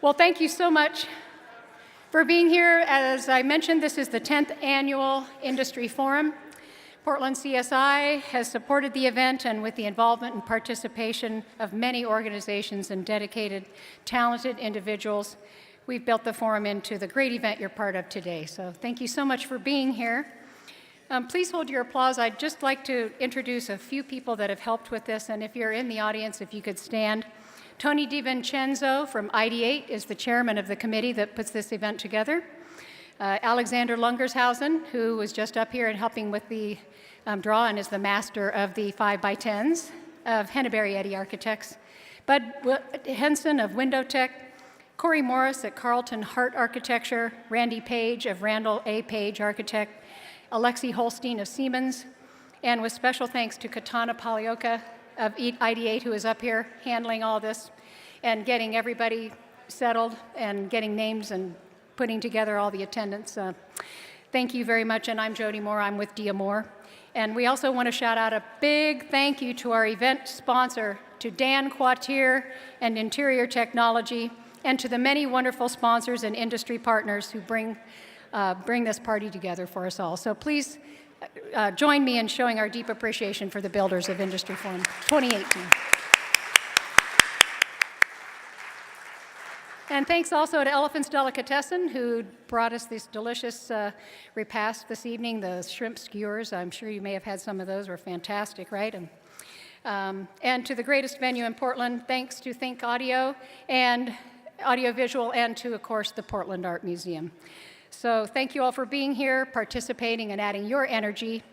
Well, thank you so much for being here. As I mentioned, this is the 10th Annual Industry Forum. Portland CSI has supported the event, and with the involvement and participation of many organizations and dedicated, talented individuals, we've built the forum into the great event you're part of today. So thank you so much for being here. Please hold your applause. I'd just like to introduce a few people that have helped with this, and if you're in the audience, if you could stand. Tony DiVincenzo from Ideate is the chairman of the committee that puts this event together. Alexander Lungershausen, who was just up here and helping with the draw and is the master of the 5x10s of Henneberry Eddy Architects. Bud Henson of WindowTech, Corey Morris at Carlton Hart Architecture, Randy Page of Randall A. Page Architect, Alexi Holstein of Siemens, and with special thanks to Katana Palioka of Ideate, who is up here handling all this and getting everybody settled and getting names and putting together all the attendance. Thank you very much, and I'm Jody Moore. I'm with Dia Moore. And we also want to shout out a big thank you to our event sponsor, to Dan Quartier and Interior Technology, and to the many wonderful sponsors and industry partners who bring this party together for us all. So please join me in showing our deep appreciation for the builders of Industry Forum 2018. And thanks also to Elephant's Delicatessen, who brought us this delicious repast this evening, the shrimp skewers. I'm sure you may have had some of those. Were fantastic, right? And to the greatest venue in Portland, thanks to Think Audio and Audiovisual, and to, of course, the Portland Art Museum. So thank you all for being here, participating, and adding your energy,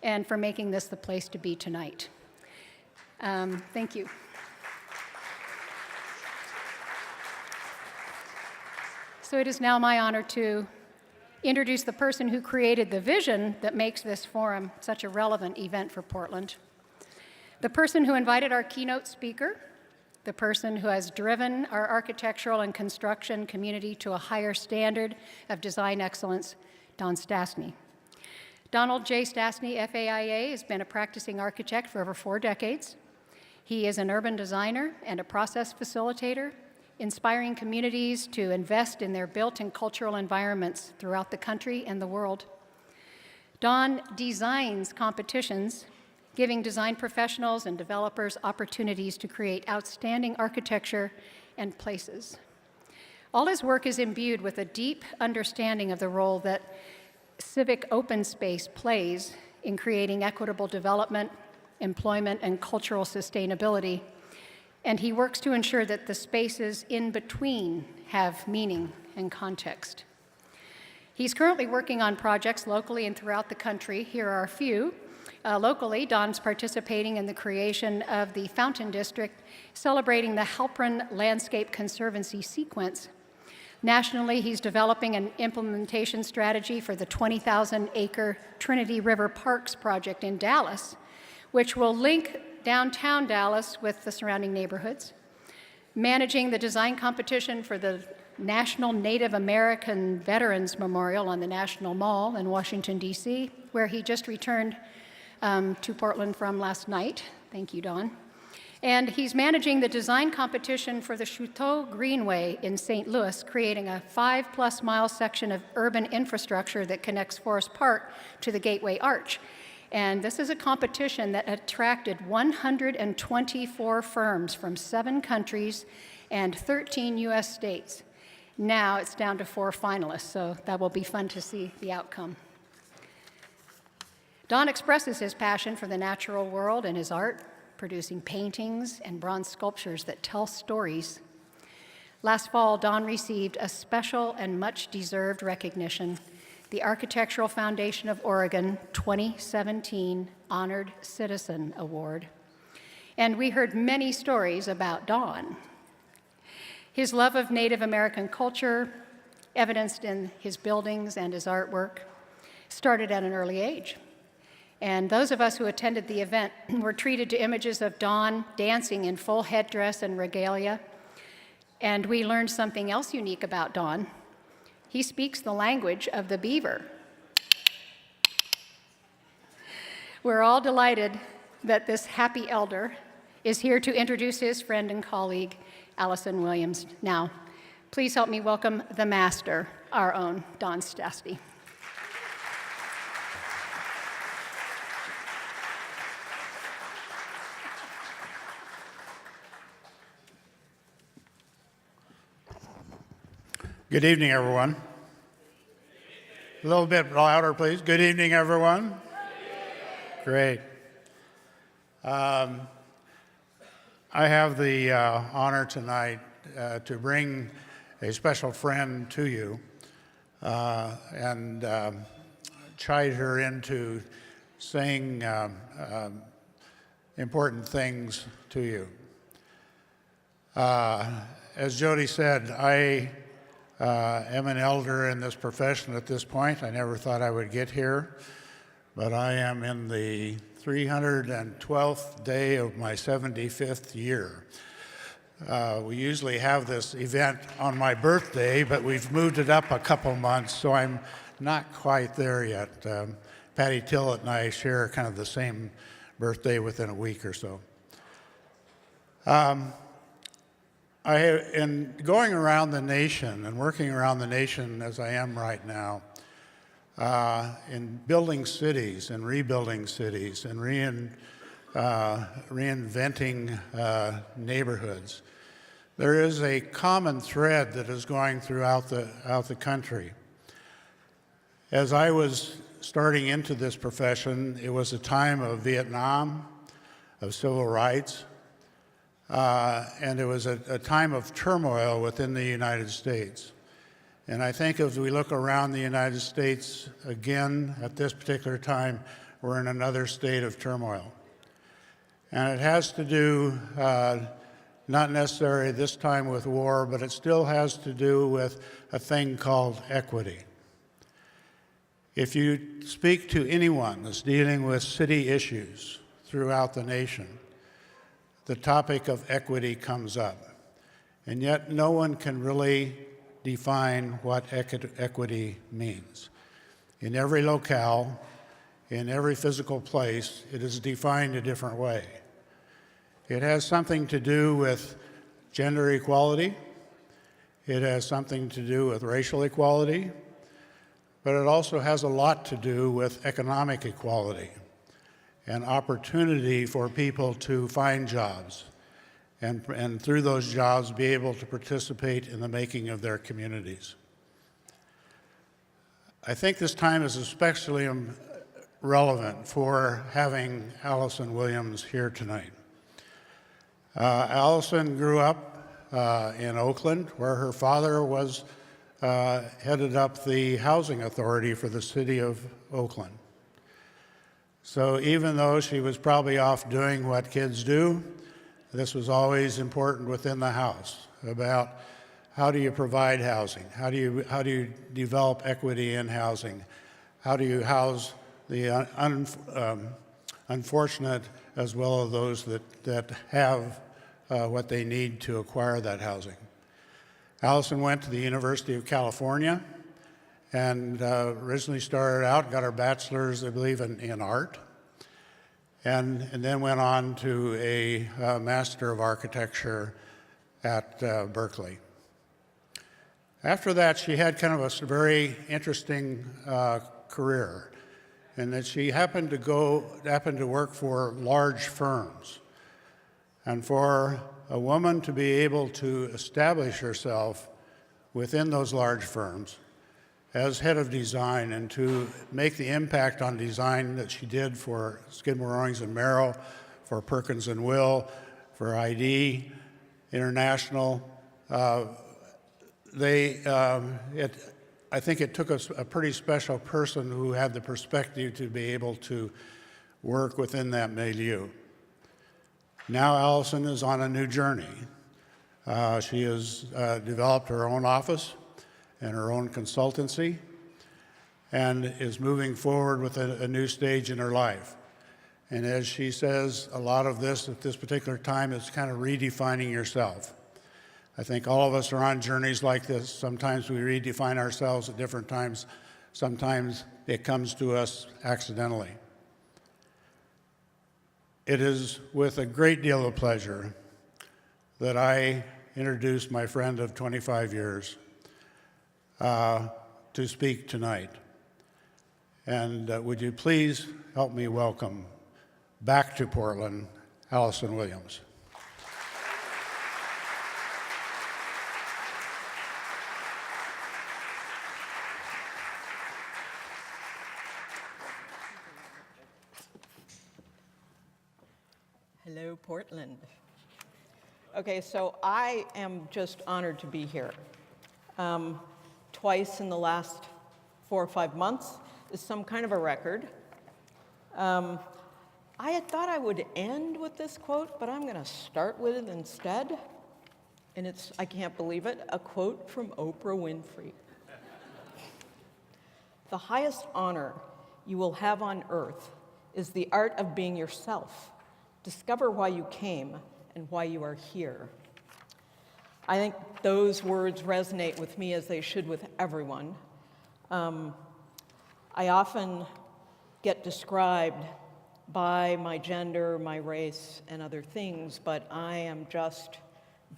and for making this the place to be tonight. Thank you. So it is now my honor to introduce the person who created the vision that makes this forum such a relevant event for Portland. The person who invited our keynote speaker, the person who has driven our architectural and construction community to a higher standard of design excellence, Don Stastny. Donald J. Stastny, FAIA, has been a practicing architect for over 4 decades. He is an urban designer and a process facilitator, inspiring communities to invest in their built and cultural environments throughout the country and the world. Don designs competitions, giving design professionals and developers opportunities to create outstanding architecture and places. All his work is imbued with a deep understanding of the role that civic open space plays in creating equitable development, employment, and cultural sustainability. And he works to ensure that the spaces in between have meaning and context. He's currently working on projects locally and throughout the country. Here are a few. Locally, Don's participating in the creation of the Fountain District, celebrating the Halprin Landscape Conservancy sequence. Nationally, he's developing an implementation strategy for the 20,000-acre Trinity River Parks project in Dallas, which will link downtown Dallas with the surrounding neighborhoods, managing the design competition for the National Native American Veterans Memorial on the National Mall in Washington, D.C., where he just returned to Portland from last night. Thank you, Don. And he's managing the design competition for the Chouteau Greenway in St. Louis, creating a 5+ mile section of urban infrastructure that connects Forest Park to the Gateway Arch. And this is a competition that attracted 124 firms from 7 countries and 13 US states. Now it's down to 4 finalists, so that will be fun to see the outcome. Don expresses his passion for the natural world in his art, producing paintings and bronze sculptures that tell stories. Last fall, Don received a special and much-deserved recognition, the Architectural Foundation of Oregon 2017 Honored Citizen Award. And we heard many stories about Don. His love of Native American culture, evidenced in his buildings and his artwork, started at an early age. And those of us who attended the event were treated to images of Don dancing in full headdress and regalia. And we learned something else unique about Don. He speaks the language of the beaver. We're all delighted that this happy elder is here to introduce his friend and colleague, Allison Williams. Now, Please help me welcome the master, our own Don Stasty. Good evening, everyone. A little bit louder, please. Good evening, everyone. Great. I have the honor tonight to bring a special friend to you and chide her into saying important things to you. As Jody said, I am an elder in this profession at this point. I never thought I would get here, but I am in the 312th day of my 75th year. We usually have this event on my birthday, but we've moved it up a couple months, so I'm not quite there yet. Patty Tillett and I share kind of the same birthday within a week or so. In going around the nation and working around the nation as I am right now, in building cities and rebuilding cities and reinventing neighborhoods, there is a common thread that is going throughout the country. As I was starting into this profession, it was a time of Vietnam, of civil rights, and it was a time of turmoil within the United States. And I think as we look around the United States again at this particular time, we're in another state of turmoil. And it has to do not necessarily this time with war, but it still has to do with a thing called equity. If you speak to anyone that's dealing with city issues throughout the nation, the topic of equity comes up. And yet no one can really define what equity means. In every locale, in every physical place, it is defined a different way. It has something to do with gender equality. It has something to do with racial equality. But it also has a lot to do with economic equality and opportunity for people to find jobs and through those jobs be able to participate in the making of their communities. I think this time is especially relevant for having Allison Williams here tonight. Allison grew up in Oakland, where her father was headed up the housing authority for the city of Oakland. So even though she was probably off doing what kids do, this was always important within the house about how do you provide housing? How do you develop equity in housing? How do you house the unfortunate as well as those that have what they need to acquire that housing? Allison went to the University of California and originally started out, got her bachelor's, I believe, in art, and then went on to a Master of Architecture at Berkeley. After that, she had kind of a very interesting career, in that she happened to work for large firms. And for a woman to be able to establish herself within those large firms as head of design and to make the impact on design that she did for Skidmore Owings Merrill, for Perkins+Will, for ID International, I think it took a pretty special person who had the perspective to be able to work within that milieu. Now Allison is on a new journey. She has developed her own office and her own consultancy and is moving forward with a new stage in her life. And as she says, a lot of this at this particular time is kind of redefining yourself. I think all of us are on journeys like this. Sometimes we redefine ourselves at different times. Sometimes it comes to us accidentally. It is with a great deal of pleasure that I introduce my friend of 25 years to speak tonight. And would you please help me welcome back to Portland, Allison Williams. Hello, Portland. Okay, so I am just honored to be here. Twice in the last 4 or 5 months is some kind of a record. I had thought I would end with this quote, but I'm going to start with it instead. And it's, I can't believe it, a quote from Oprah Winfrey. "The highest honor you will have on earth is the art of being yourself. Discover why you came and why you are here." I think those words resonate with me as they should with everyone. I often get described by my gender, my race, and other things, but I am just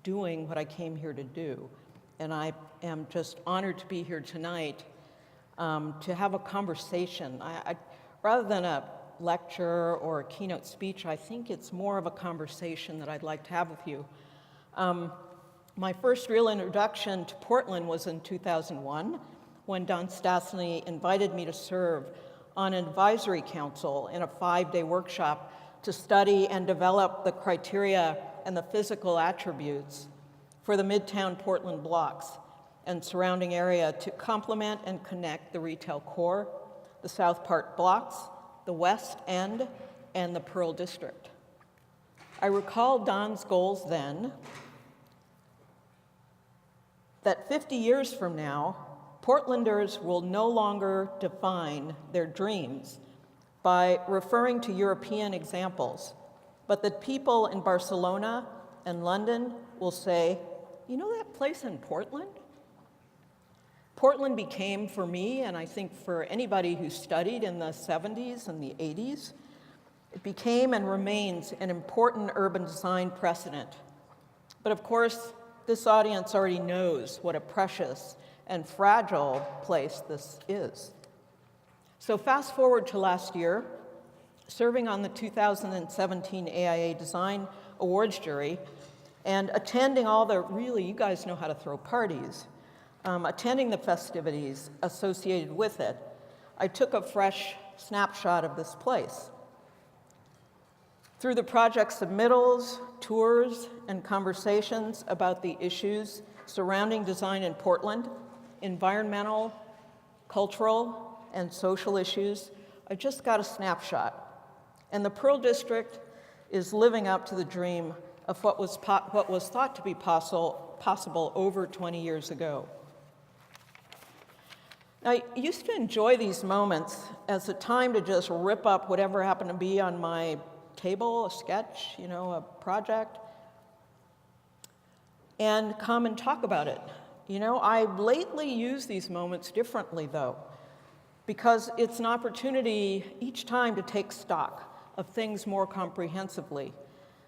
doing what I came here to do. And I am just honored to be here tonight to have a conversation. Rather than a lecture or a keynote speech, I think it's more of a conversation that I'd like to have with you. My first real introduction to Portland was in 2001, when Don Stastny invited me to serve on an advisory council in a 5-day workshop to study and develop the criteria and the physical attributes for the Midtown Portland blocks and surrounding area to complement and connect the retail core, the South Park blocks, the West End, and the Pearl District. I recall Don's goals then, that 50 years from now, Portlanders will no longer define their dreams by referring to European examples, but that people in Barcelona and London will say, "You know that place in Portland?" Portland became, for me, and I think for anybody who studied in the 70s and the 80s, it became and remains an important urban design precedent. But of course, this audience already knows what a precious and fragile place this is. So fast forward to last year, serving on the 2017 AIA Design Awards jury and attending all the, really, you guys know how to throw parties, attending the festivities associated with it, I took a fresh snapshot of this place. Through the project submittals, tours, and conversations about the issues surrounding design in Portland, environmental, cultural, and social issues, I just got a snapshot. And the Pearl District is living up to the dream of what was thought to be possible over 20 years ago. Now, I used to enjoy these moments as a time to just rip up whatever happened to be on my table, a sketch, a project, and come and talk about it. I lately use these moments differently, though, because it's an opportunity each time to take stock of things more comprehensively,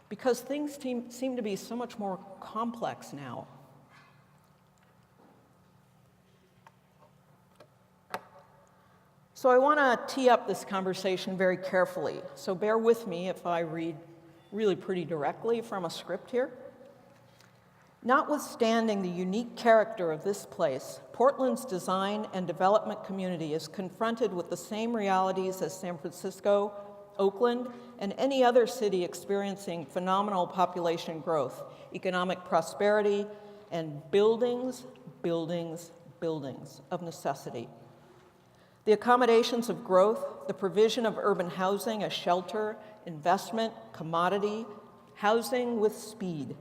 because things seem to be so much more complex now. So I want to tee up this conversation very carefully, so bear with me if I read really pretty directly from a script here. Notwithstanding the unique character of this place, Portland's design and development community is confronted with the same realities as San Francisco, Oakland, and any other city experiencing phenomenal population growth, economic prosperity, and buildings, buildings, buildings of necessity. The accommodations of growth, the provision of urban housing as shelter, investment, commodity, housing with speed.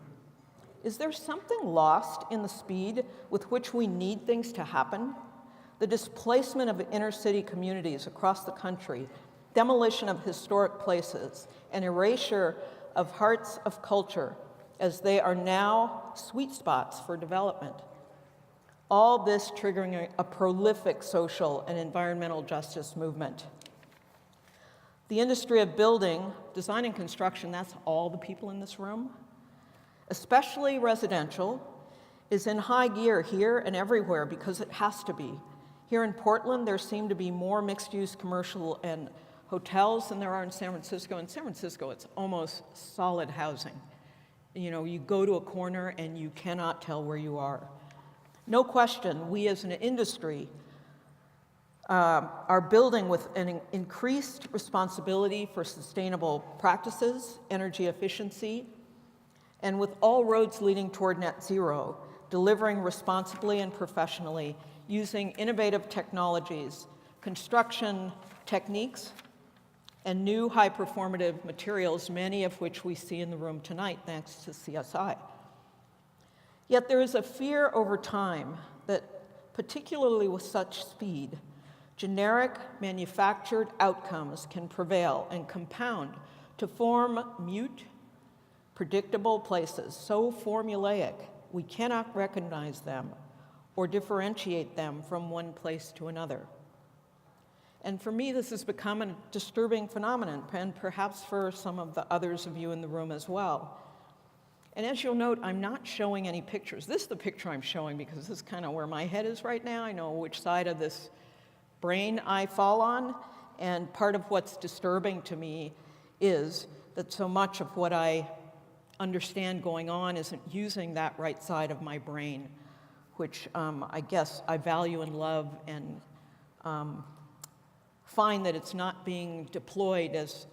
Is there something lost in the speed with which we need things to happen? The displacement of inner city communities across the country, demolition of historic places, and erasure of hearts of culture as they are now sweet spots for development. All this triggering a prolific social and environmental justice movement. The industry of building, design and construction, that's all the people in this room, especially residential, is in high gear here and everywhere because it has to be. Here in Portland, there seem to be more mixed-use commercial and hotels than there are in San Francisco. In San Francisco, it's almost solid housing. You know, you go to a corner and you cannot tell where you are. No question, we as an industry are building with an increased responsibility for sustainable practices, energy efficiency, and with all roads leading toward net zero, delivering responsibly and professionally, using innovative technologies, construction techniques, and new high-performative materials, many of which we see in the room tonight, thanks to CSI. Yet there is a fear over time that, particularly with such speed, generic manufactured outcomes can prevail and compound to form mute, predictable places, so formulaic we cannot recognize them or differentiate them from one place to another. And for me, this has become a disturbing phenomenon, and perhaps for some of the others of you in the room as well. And as you'll note, I'm not showing any pictures. This is the picture I'm showing because this is kind of where my head is right now. I know which side of this brain I fall on, and part of what's disturbing to me is that so much of what I understand going on isn't using that right side of my brain, which I guess I value and love, and find that it's not being deployed as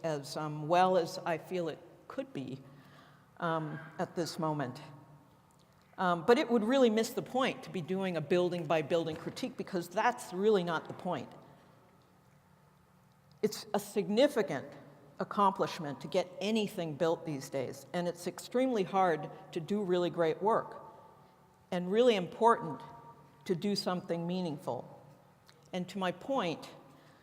well as I feel it could be at this moment. But it would really miss the point to be doing a building by building critique, because that's really not the point. It's a significant accomplishment to get anything built these days, and it's extremely hard to do really great work, and really important to do something meaningful. And to my point,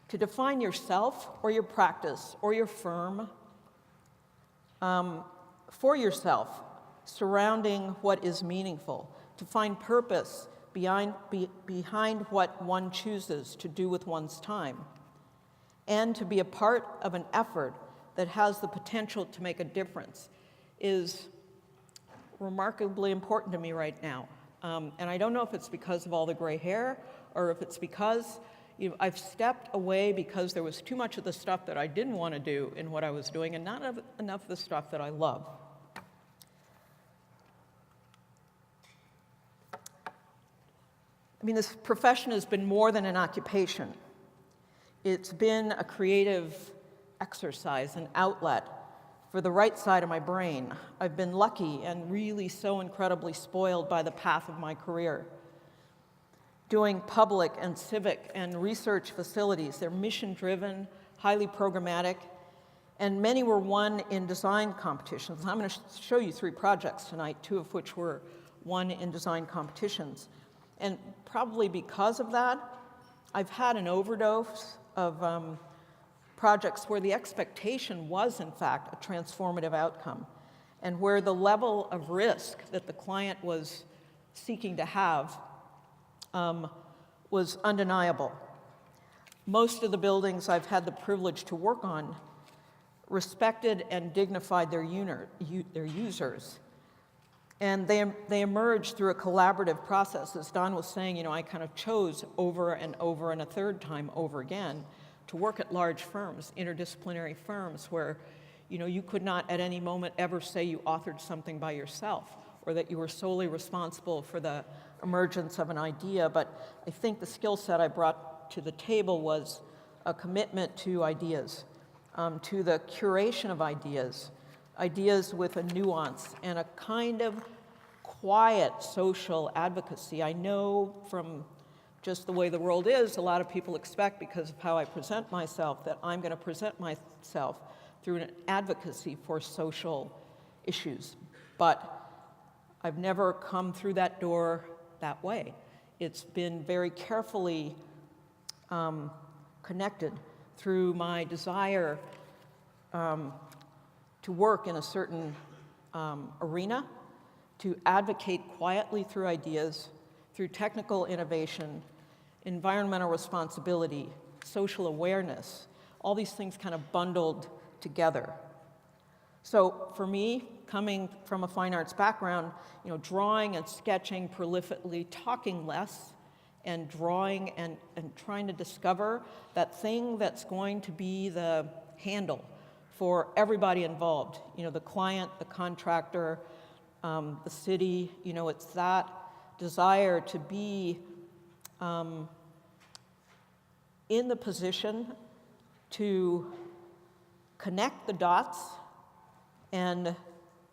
to define yourself or your practice or your firm for yourself, surrounding what is meaningful, to find purpose behind what one chooses to do with one's time, and to be a part of an effort that has the potential to make a difference is remarkably important to me right now. And I don't know if it's because of all the gray hair or if it's because I've stepped away because there was too much of the stuff that I didn't want to do in what I was doing and not enough of the stuff that I love. I mean, this profession has been more than an occupation. It's been a creative exercise, an outlet for the right side of my brain. I've been lucky and really so incredibly spoiled by the path of my career. Doing public and civic and research facilities, they're mission-driven, highly programmatic, and many were won in design competitions. I'm going to show you 3 projects tonight, 2 of which were won in design competitions. And probably because of that, I've had an overdose of projects where the expectation was, in fact, a transformative outcome, and where the level of risk that the client was seeking to have was undeniable. Most of the buildings I've had the privilege to work on respected and dignified their users. And they emerged through a collaborative process. As Don was saying, I kind of chose over and over and a third time over again to work at large firms, interdisciplinary firms, where you could not at any moment ever say you authored something by yourself or that you were solely responsible for the emergence of an idea. But I think the skill set I brought to the table was a commitment to ideas, to the curation of ideas with a nuance and a kind of quiet social advocacy. I know from just the way the world is, a lot of people expect, because of how I present myself, that I'm going to present myself through an advocacy for social issues. But I've never come through that door that way. It's been very carefully connected through my desire to work in a certain arena, to advocate quietly through ideas, through technical innovation, environmental responsibility, social awareness, all these things kind of bundled together. So for me, coming from a fine arts background, drawing and sketching prolifically, talking less, and drawing and trying to discover that thing that's going to be the handle for everybody involved. The client, the contractor, the city, it's that desire to be in the position to connect the dots and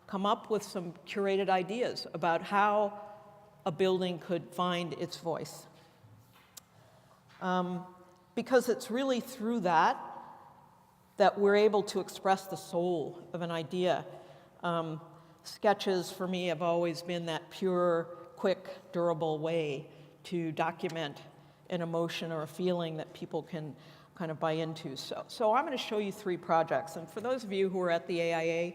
come up with some curated ideas about how a building could find its voice. Because it's really through that we're able to express the soul of an idea. Sketches, for me, have always been that pure, quick, durable way to document an emotion or a feeling that people can kind of buy into. So I'm going to show you 3 projects. And for those of you who are at the AIA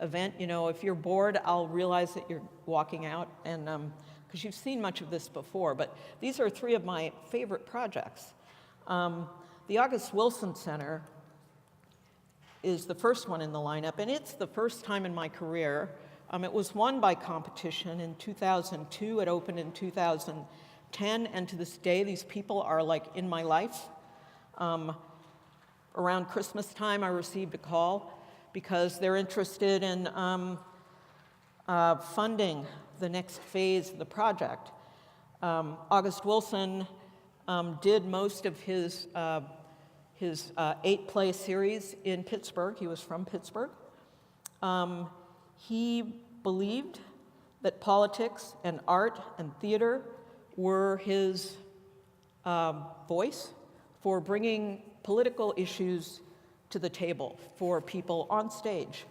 event, if you're bored, I'll realize that you're walking out, and because you've seen much of this before. But these are 3 of my favorite projects. The August Wilson Center is the first one in the lineup, and it's the first time in my career. It was won by competition in 2002. It opened in 2010, and to this day, these people are like in my life. Around Christmas time, I received a call because they're interested in funding the next phase of the project. August Wilson did most of his 8-play series in Pittsburgh. He was from Pittsburgh. He believed that politics and art and theater were his voice for bringing political issues to the table for people on stage.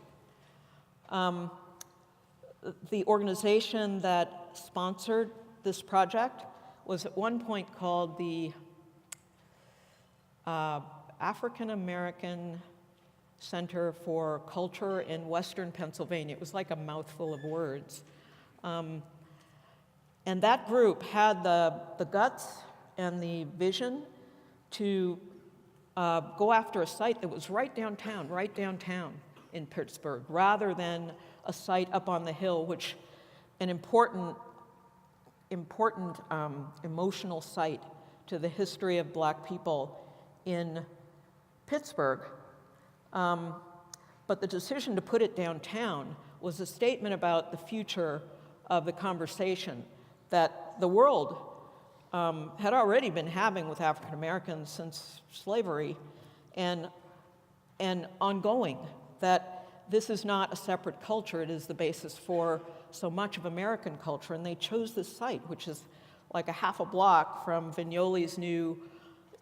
The organization that sponsored this project was at one point called the African American Center for Culture in Western Pennsylvania. It was like a mouthful of words. And that group had the guts and the vision to go after a site that was right downtown in Pittsburgh, rather than a site up on the hill, which an important emotional site to the history of Black people in Pittsburgh. But the decision to put it downtown was a statement about the future of the conversation that the world had already been having with African Americans since slavery, and ongoing, that this is not a separate culture, it is the basis for so much of American culture. And they chose this site, which is like a half a block from Vignoli's new,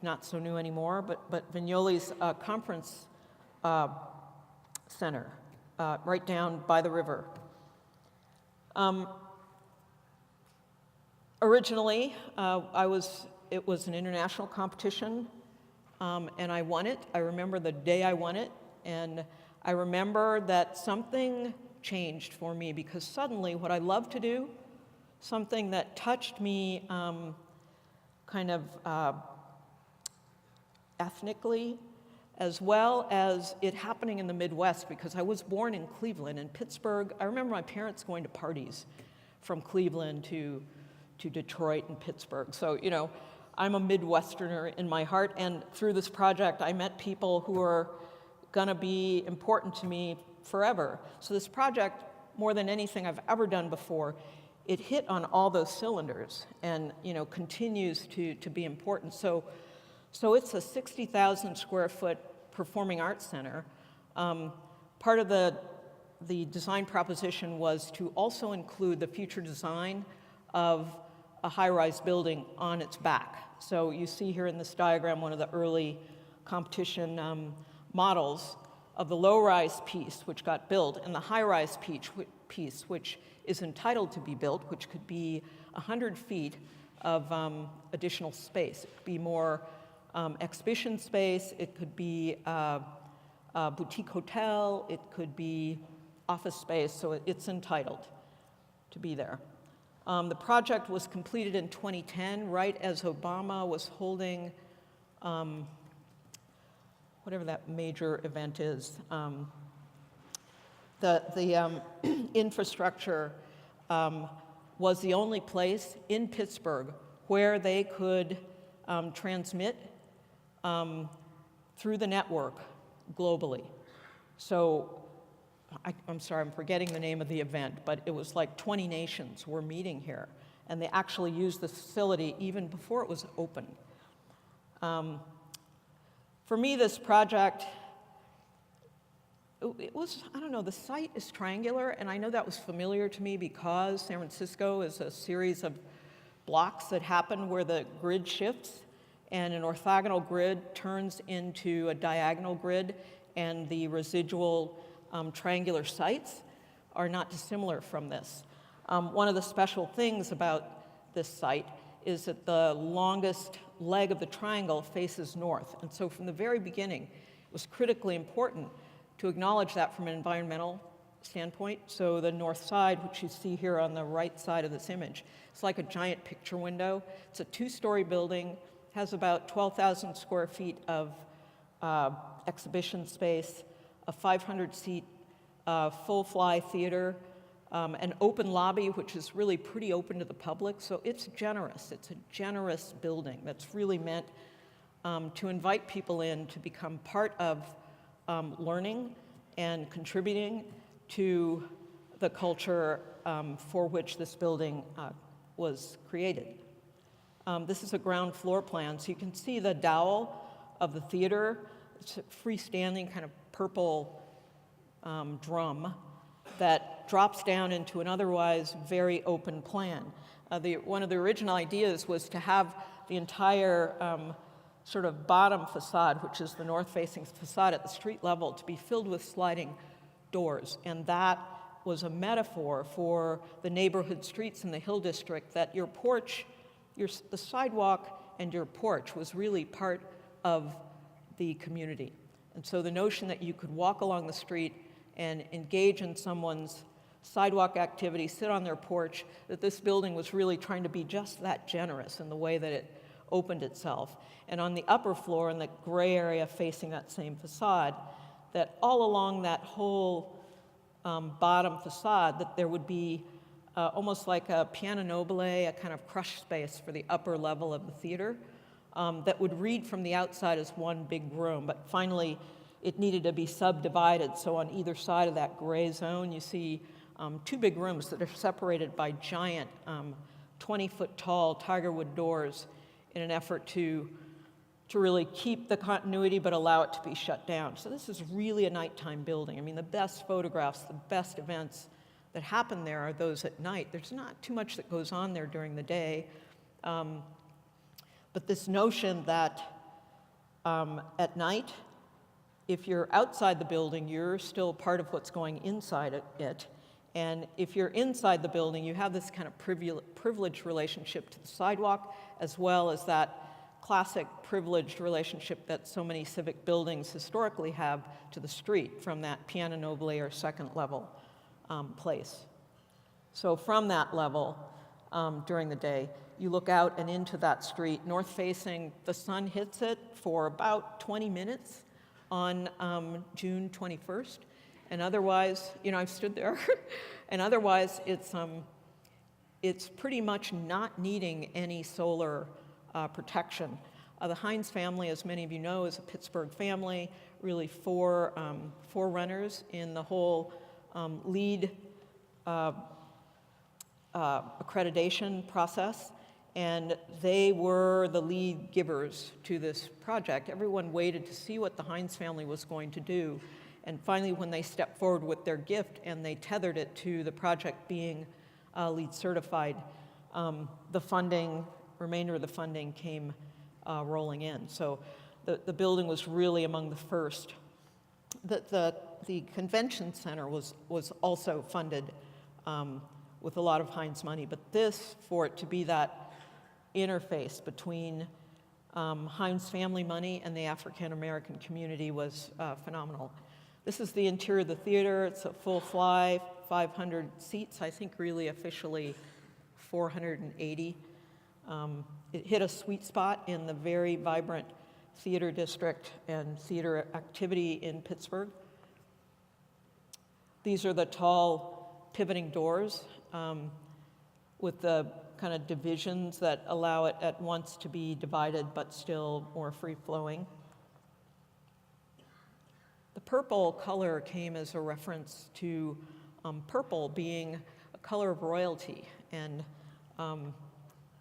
not so new anymore, but Vignoli's conference center, right down by the river. Originally, it was an international competition, and I won it. I remember the day I won it, and I remember that something changed for me, because suddenly what I love to do, something that touched me kind of ethnically, as well as it happening in the Midwest, because I was born in Cleveland and Pittsburgh. I remember my parents going to parties from Cleveland to Detroit and Pittsburgh. So, I'm a Midwesterner in my heart, and through this project, I met people who are gonna be important to me forever. So this project, more than anything I've ever done before, it hit on all those cylinders and, continues to be important. So it's a 60,000 square foot performing arts center. Part of the design proposition was to also include the future design of a high-rise building on its back. So you see here in this diagram one of the early competition models of the low-rise piece, which got built, and the high-rise piece, which is entitled to be built, which could be 100 feet of additional space. It could be more exhibition space, it could be a boutique hotel, it could be office space, so it's entitled to be there. The project was completed in 2010, right as Obama was holding whatever that major event is, The infrastructure was the only place in Pittsburgh where they could transmit through the network globally. So I'm sorry, I'm forgetting the name of the event, but it was like 20 nations were meeting here, and they actually used the facility even before it was open. For me, this project, it was, I don't know, the site is triangular, and I know that was familiar to me because San Francisco is a series of blocks that happen where the grid shifts, and an orthogonal grid turns into a diagonal grid, and the residual triangular sites are not dissimilar from this. One of the special things about this site is that the longest leg of the triangle faces north, and so from the very beginning, it was critically important to acknowledge that from an environmental standpoint. So the north side, which you see here on the right side of this image, it's like a giant picture window. It's a two-story building, has about 12,000 square feet of exhibition space, a 500-seat full-fly theater, an open lobby, which is really pretty open to the public. So it's generous. It's a generous building that's really meant to invite people in to become part of learning and contributing to the culture for which this building was created. This is a ground floor plan, so you can see the dowel of the theater. It's a freestanding kind of purple drum that drops down into an otherwise very open plan. One of the original ideas was to have the entire sort of bottom facade, which is the north-facing facade at the street level, to be filled with sliding doors. And that was a metaphor for the neighborhood streets in the Hill District, that your porch, the sidewalk and your porch was really part of the community. And so the notion that you could walk along the street and engage in someone's sidewalk activity, sit on their porch, that this building was really trying to be just that generous in the way that it opened itself. And on the upper floor, in the gray area facing that same facade, that all along that whole bottom facade, that there would be almost like a piano nobile, a kind of crush space for the upper level of the theater that would read from the outside as one big room. But finally, it needed to be subdivided. So on either side of that gray zone, you see two big rooms that are separated by giant 20-foot tall tigerwood doors in an effort to really keep the continuity but allow it to be shut down. So this is really a nighttime building. I mean, the best photographs, the best events that happen there are those at night. There's not too much that goes on there during the day. But this notion that at night, if you're outside the building, you're still part of what's going inside it. And if you're inside the building, you have this kind of privileged relationship to the sidewalk, as well as that classic privileged relationship that so many civic buildings historically have to the street from that piano nobile or second level place. So from that level, during the day, you look out and into that street, north facing, the sun hits it for about 20 minutes on June 21st. And otherwise, I've stood there, and otherwise it's pretty much not needing any solar protection. The Hines family, as many of you know, is a Pittsburgh family, really forerunners in the whole LEED accreditation process, and they were the lead givers to this project. Everyone waited to see what the Hines family was going to do, and finally when they stepped forward with their gift and they tethered it to the project being LEED certified, the funding, remainder of the funding came rolling in. So the building was really among the first. The convention center was also funded with a lot of Hines money, but this, for it to be that interface between Hines family money and the African American community was phenomenal. This is the interior of the theater. It's a full fly, 500 seats, I think really officially 480. It hit a sweet spot in the very vibrant theater district and theater activity in Pittsburgh. These are the tall pivoting doors with the kind of divisions that allow it at once to be divided but still more free-flowing. The purple color came as a reference to purple being a color of royalty and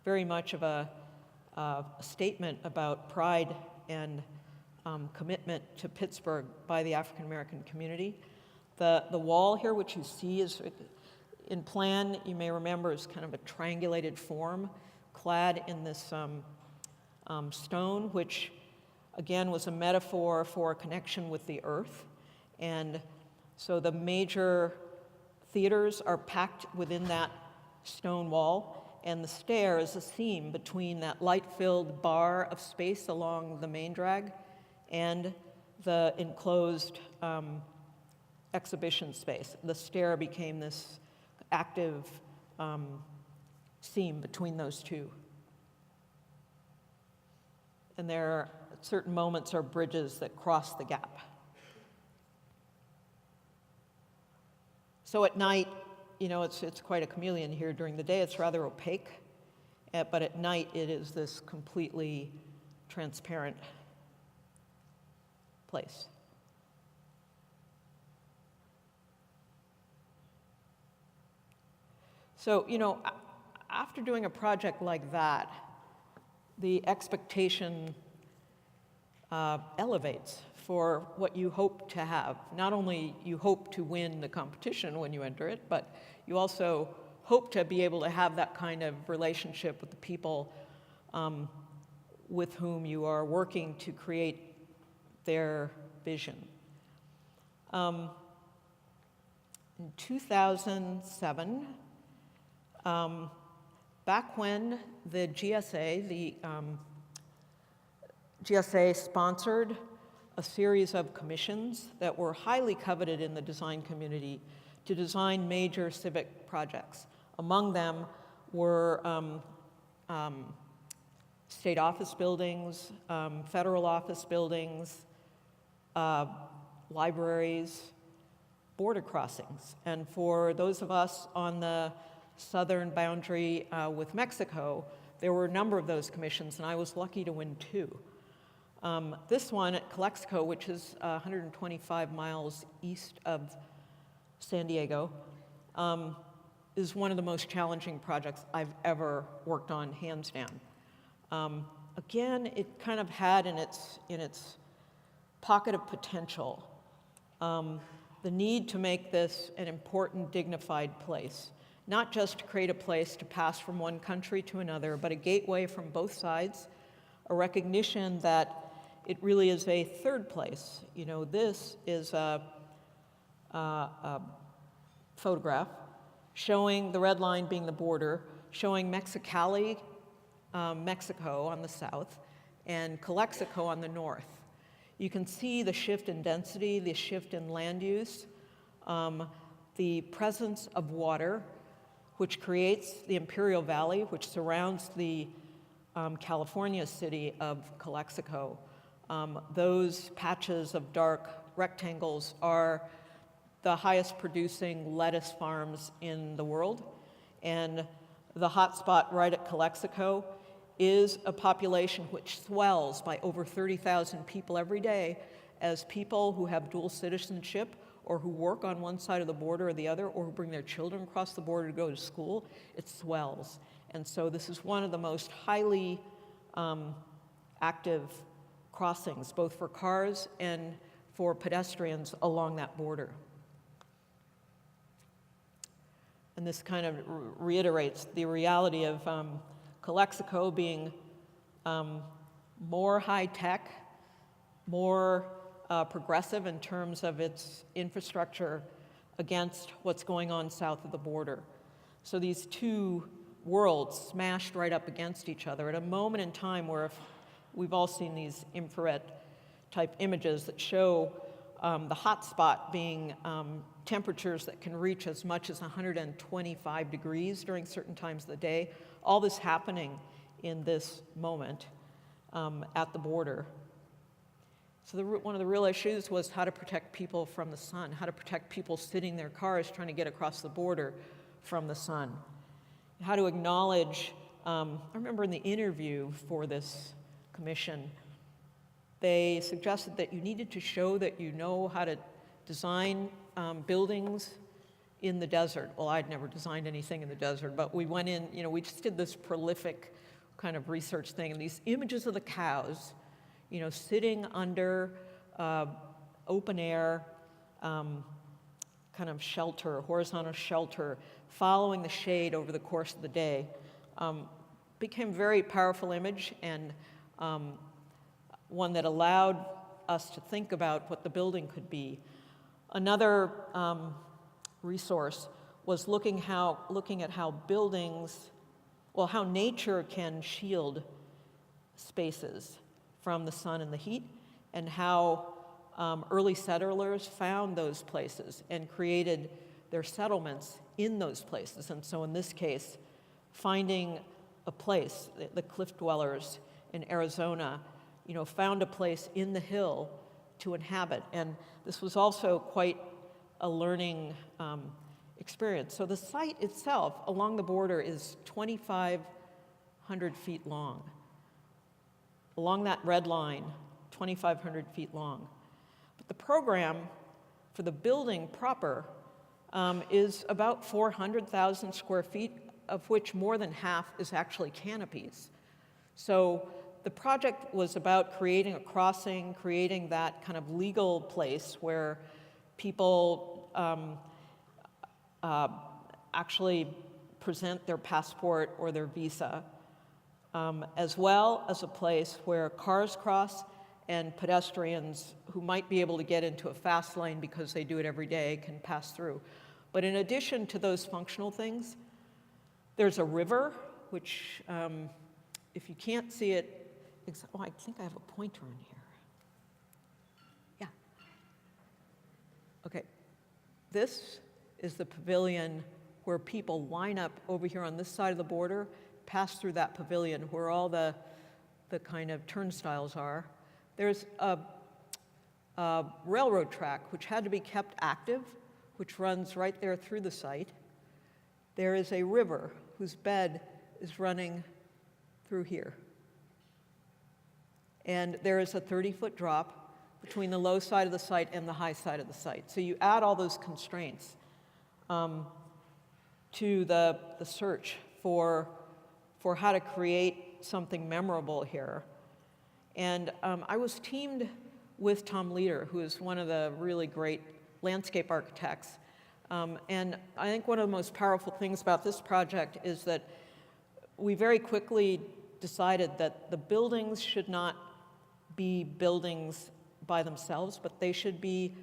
very much of a statement about pride and commitment to Pittsburgh by the African American community. The wall here, which you see is in plan, you may remember, is kind of a triangulated form clad in this stone, which again was a metaphor for a connection with the earth. And so the major theaters are packed within that stone wall, and the stair is a seam between that light-filled bar of space along the main drag and the enclosed exhibition space. The stair became this active seam between those two. And there are certain moments or bridges that cross the gap. So at night, you know, it's quite a chameleon here. During the day, it's rather opaque, but at night, it is this completely transparent place. So, you know, after doing a project like that, the expectation elevates for what you hope to have. Not only you hope to win the competition when you enter it, but you also hope to be able to have that kind of relationship with the people with whom you are working to create their vision. In 2007, back when the GSA sponsored a series of commissions that were highly coveted in the design community to design major civic projects. Among them were state office buildings, federal office buildings, libraries, border crossings. And for those of us on the southern boundary with Mexico, there were a number of those commissions, and I was lucky to win 2. This one at Calexico, which is 125 miles east of San Diego, is one of the most challenging projects I've ever worked on, hands down. Again, it kind of had in its pocket of potential the need to make this an important, dignified place. Not just to create a place to pass from one country to another, but a gateway from both sides, a recognition that it really is a third place. You know, this is a photograph showing the red line being the border, showing Mexicali, Mexico on the south, and Calexico on the north. You can see the shift in density, the shift in land use, the presence of water, which creates the Imperial Valley, which surrounds the California city of Calexico. Those patches of dark rectangles are the highest producing lettuce farms in the world. And the hotspot right at Calexico is a population which swells by over 30,000 people every day as people who have dual citizenship or who work on one side of the border or the other, or who bring their children across the border to go to school, it swells. And so this is one of the most highly active crossings, both for cars and for pedestrians along that border. And this kind of reiterates the reality of Calexico being more high-tech, more progressive in terms of its infrastructure against what's going on south of the border. So these two worlds smashed right up against each other at a moment in time where, if we've all seen these infrared type images that show the hot spot being temperatures that can reach as much as 125 degrees during certain times of the day, all this happening in this moment at the border. So one of the real issues was how to protect people from the sun, how to protect people sitting in their cars trying to get across the border from the sun, how to acknowledge, I remember in the interview for this commission, they suggested that you needed to show that you know how to design buildings in the desert. Well, I'd never designed anything in the desert, but we went in, we just did this prolific kind of research thing, and these images of the cows, sitting under open air kind of shelter, horizontal shelter, following the shade over the course of the day, became a very powerful image, and one that allowed us to think about what the building could be. Another resource was looking at how buildings, how nature can shield spaces from the sun and the heat, and how early settlers found those places and created their settlements in those places. And so in this case, finding a place, the cliff dwellers in Arizona, found a place in the hill to inhabit. And this was also quite a learning experience. So the site itself along the border is 2,500 feet long. Along that red line, 2,500 feet long. But the program for the building proper is about 400,000 square feet, of which more than half is actually canopies. So the project was about creating a crossing, creating that kind of legal place where people actually present their passport or their visa, as well as a place where cars cross and pedestrians who might be able to get into a fast lane because they do it every day can pass through. But in addition to those functional things, there's a river, which if you can't see it, I think I have a pointer in here. Yeah. Okay. This is the pavilion where people line up over here on this side of the border, pass through that pavilion where all the kind of turnstiles are. There's a railroad track which had to be kept active, which runs right there through the site. There is a river whose bed is running through here. And there is a 30-foot drop between the low side of the site and the high side of the site. So you add all those constraints to the search for how to create something memorable here. And I was teamed with Tom Leader, who is one of the really great landscape architects. And I think one of the most powerful things about this project is that we very quickly decided that the buildings should not be buildings by themselves, but they should be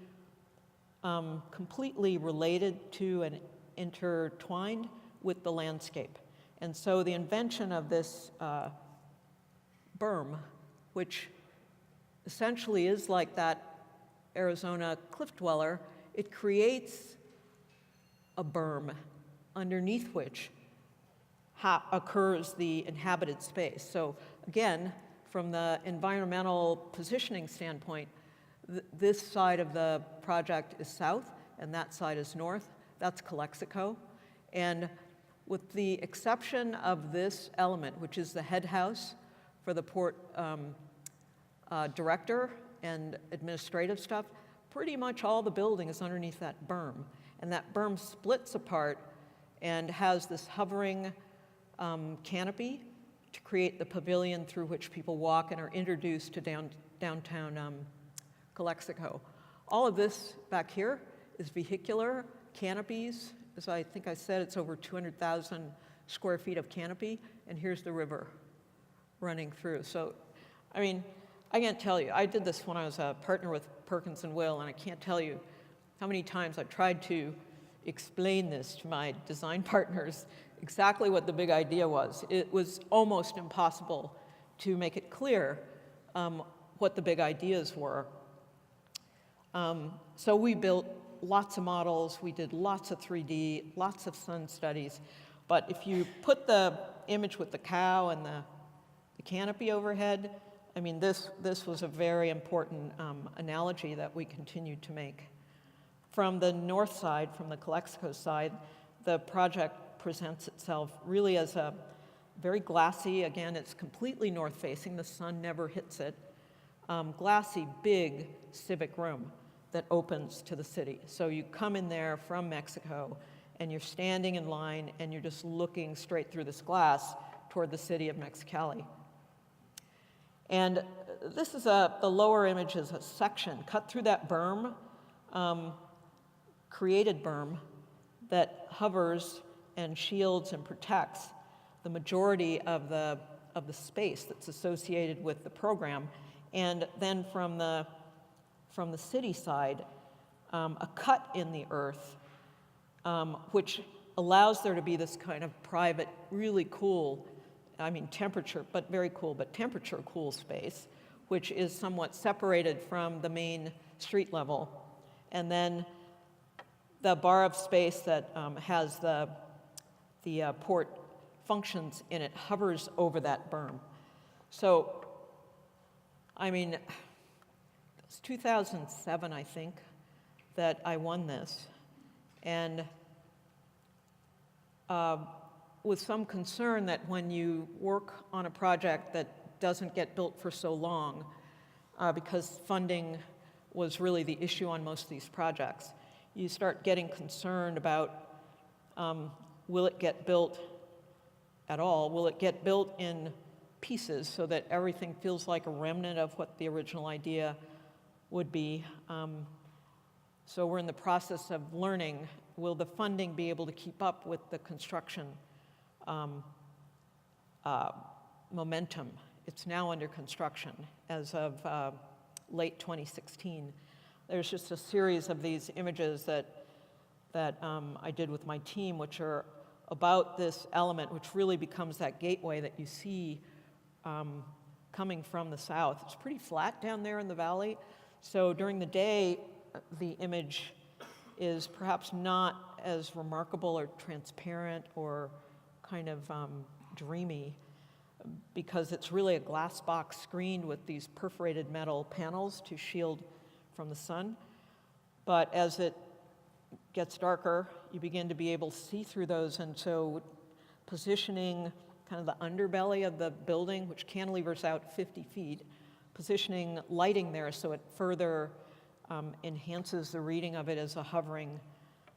completely related to and intertwined with the landscape. And so the invention of this berm, which essentially is like that Arizona cliff dweller, it creates a berm underneath which occurs the inhabited space. So again, from the environmental positioning standpoint, this side of the project is south and that side is north. That's Calexico. And with the exception of this element, which is the head house for the port director and administrative stuff, pretty much all the building is underneath that berm. And that berm splits apart and has this hovering canopy to create the pavilion through which people walk and are introduced to downtown Calexico. All of this back here is vehicular canopies. As I think I said, it's over 200,000 square feet of canopy, and here's the river running through. So, I mean, I can't tell you. I did this when I was a partner with Perkins+Will, and I can't tell you how many times I tried to explain this to my design partners, exactly what the big idea was. It was almost impossible to make it clear what the big ideas were. So we built lots of models, we did lots of 3D, lots of sun studies, but if you put the image with the cow and the canopy overhead, I I mean, this was a very important analogy that we continued to make. From the north side, from the Calexico side, the project presents itself really as a very glassy, again, it's completely north-facing, the sun never hits it, glassy, big civic room that opens to the city. So you come in there from Mexico, and you're standing in line, and you're just looking straight through this glass toward the city of Mexicali. And this is the lower image is a section cut through that berm, created berm, that hovers and shields and protects the majority of the space that's associated with the program. And then from the city side, a cut in the earth, which allows there to be this kind of private, really cool, I mean temperature, but very cool, but temperature cool space, which is somewhat separated from the main street level. And then the bar of space that has the port functions in it hovers over that berm. So, I mean, it was 2007, I think, that I won this. And with some concern that when you work on a project that doesn't get built for so long, because funding was really the issue on most of these projects, you start getting concerned about will it get built at all? Will it get built in pieces so that everything feels like a remnant of what the original idea would be? So we're in the process of learning, will the funding be able to keep up with the construction momentum? It's now under construction as of late 2016. There's just a series of these images that I did with my team, which are about this element, which really becomes that gateway that you see coming from the south. It's pretty flat down there in the valley, so during the day, the image is perhaps not as remarkable or transparent or kind of dreamy, because it's really a glass box screened with these perforated metal panels to shield from the sun. But as it gets darker, you begin to be able to see through those, and so positioning kind of the underbelly of the building, which cantilevers out 50 feet, positioning lighting there so it further enhances the reading of it as a hovering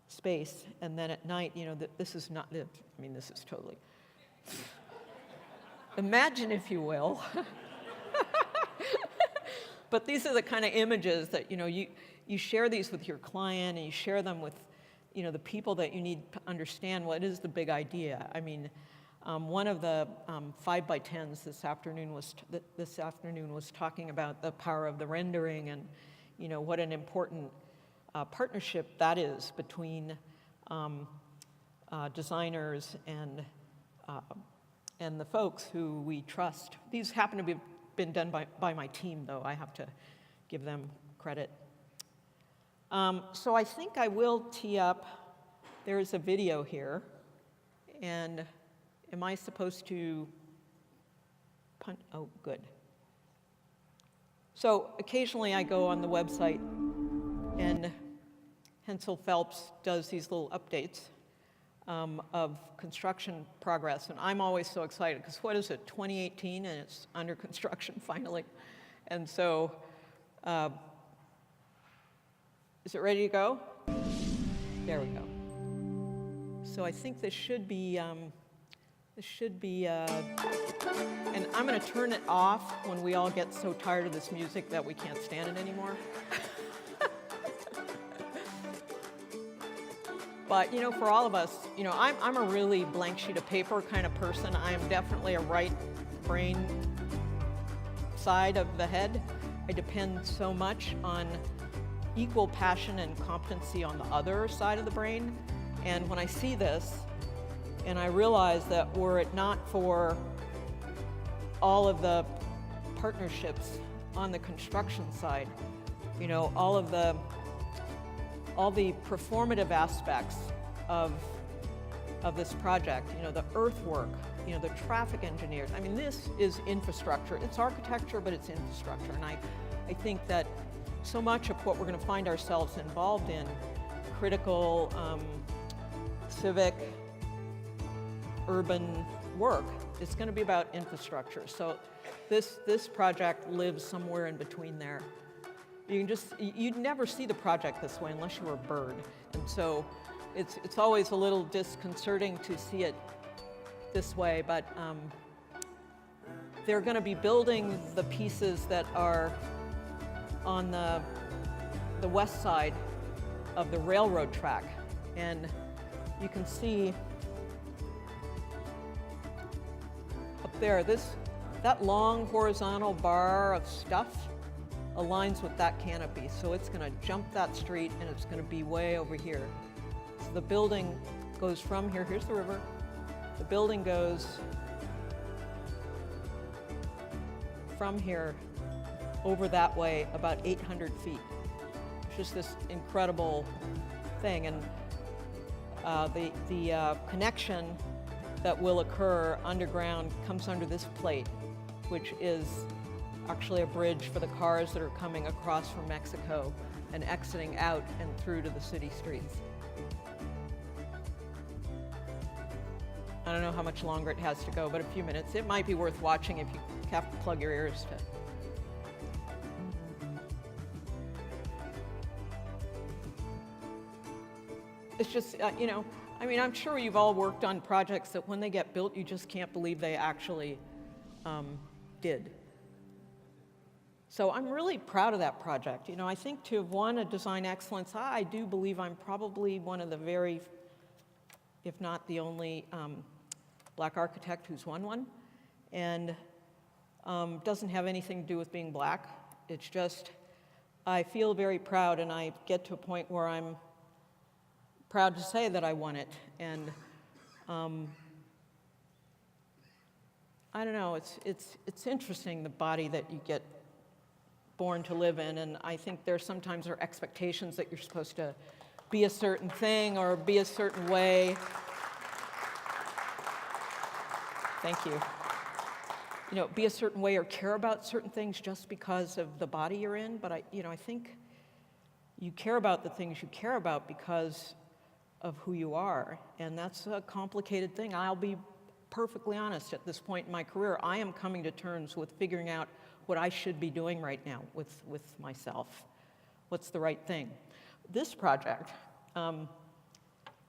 space. And then at night, you know, this is not, I mean, this is totally, imagine, if you will. But these are the kind of images that, you know, you share these with your client, and you share them with, you know, the people that you need to understand what is the big idea. I mean, one of the 5x10s this afternoon was talking about the power of the rendering, and, you know, what an important partnership that is between designers and the folks who we trust. These happen to be been done by my team, though. I have to give them credit. So I think I will tee up. There's a video here, and am I supposed to punt? Oh, good. So occasionally I go on the website, and Hensel Phelps does these little updates of construction progress, and I'm always so excited, because what is it, 2018, and it's under construction finally. And so, is it ready to go? There we go. So I think this should be, and I'm going to turn it off when we all get so tired of this music that we can't stand it anymore. But, you know, for all of us, you know, I'm a really blank sheet of paper kind of person. I am definitely a right brain side of the head. I depend so much on equal passion and competency on the other side of the brain. And when I see this, and I realize that were it not for all of the partnerships on the construction side, you know, all the performative aspects of this project, you know, the earthwork, you know, the traffic engineers. I mean, this is infrastructure. It's architecture, but it's infrastructure. And I think that so much of what we're going to find ourselves involved in, critical civic, urban work, is going to be about infrastructure. So this project lives somewhere in between there. You'd never see the project this way unless you were a bird. And so it's always a little disconcerting to see it this way, but they're going to be building the pieces that are on the west side of the railroad track. And you can see up there, that long horizontal bar of stuff aligns with that canopy. So it's going to jump that street and it's going to be way over here. So the building goes from here, here's the river. The building goes from here over that way about 800 feet. It's just this incredible thing. And the connection that will occur underground comes under this plate, which is actually a bridge for the cars that are coming across from Mexico and exiting out and through to the city streets. I don't know how much longer it has to go, but a few minutes. It might be worth watching if you have to plug your ears to. It's just, you know, I mean, I'm sure you've all worked on projects that when they get built, you just can't believe they actually did. So I'm really proud of that project. You know, I think to have won a Design Excellence, I do believe I'm probably one of the very, if not the only, Black architect who's won one. And doesn't have anything to do with being Black. It's just, I feel very proud, and I get to a point where I'm proud to say that I won it. And I don't know, it's interesting, the body that you get born to live in, and I think there sometimes are expectations that you're supposed to be a certain thing or be a certain way. Thank you. You know, be a certain way or care about certain things just because of the body you're in, but I think you care about the things you care about because of who you are, and that's a complicated thing. I'll be perfectly honest, at this point in my career, I am coming to terms with figuring out what I should be doing right now with myself. What's the right thing? This project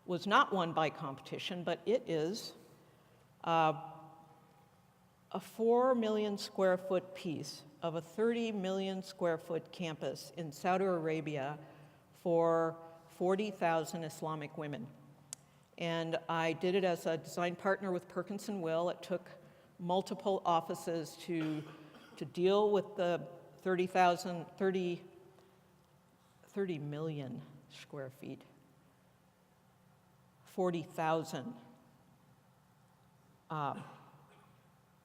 was not won by competition, but it is a 4 million square foot piece of a 30 million square foot campus in Saudi Arabia for 40,000 Islamic women. And I did it as a design partner with Perkins+Will. It took multiple offices to deal with the 30 million square feet, 40,000